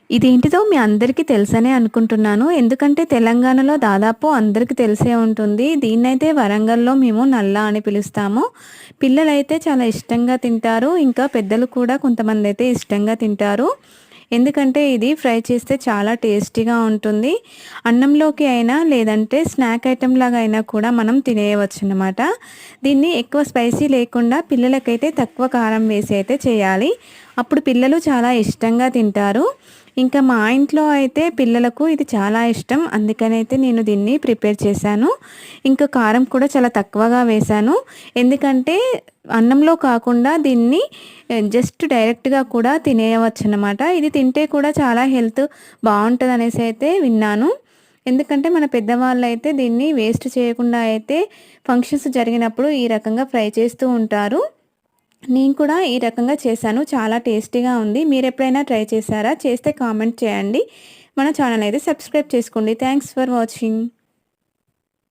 ఇదేంటిదో మీ అందరికీ తెలుసనే అనుకుంటున్నాను. ఎందుకంటే తెలంగాణలో దాదాపు అందరికి తెలిసే ఉంటుంది. దీన్నైతే వరంగల్‌లో మేము నల్లా అని పిలుస్తాము. పిల్లలైతే చాలా ఇష్టంగా తింటారు. ఇంకా పెద్దలు కూడా కొంతమందైతే ఇష్టంగా తింటారు. ఎందుకంటే ఇది ఫ్రై చేస్తే చాలా టేస్టీగా ఉంటుంది. అన్నంలోకి అయినా లేదంటే స్నాక్ ఐటెమ్ లాగా అయినా కూడా మనం తినేయవచ్చనమాట. దీన్ని ఎక్కువ స్పైసీ లేకుండా పిల్లలకైతే తక్కువ కారం వేసి అయితే చేయాలి. అప్పుడు పిల్లలు చాలా ఇష్టంగా తింటారు. ఇంకా మా ఇంట్లో అయితే పిల్లలకు ఇది చాలా ఇష్టం. అందుకనైతే నేను దీన్ని ప్రిపేర్ చేశాను. ఇంకా కారం కూడా చాలా తక్కువగా వేశాను. ఎందుకంటే అన్నంలో కాకుండా దీన్ని జస్ట్ డైరెక్ట్‌గా కూడా తినేయవచ్చనమాట. ఇది తింటే కూడా చాలా హెల్త్ బావుంటదనేసి అయితే విన్నాను. ఎందుకంటే మన పెద్దవాళ్ళైతే దీన్ని వేస్ట్ చేయకుండా అయితే ఫంక్షన్స్ జరిగినప్పుడు ఈ రకంగా ఫ్రై చేస్తూ ఉంటారు. నేను కూడా ఈ రకంగా చేశాను. చాలా టేస్టీగా ఉంది. మీరెప్పుడైనా ట్రై చేశారా? చేస్తే కామెంట్ చేయండి. మన ఛానల్ అయితే సబ్స్క్రైబ్ చేసుకోండి. Thanks for watching.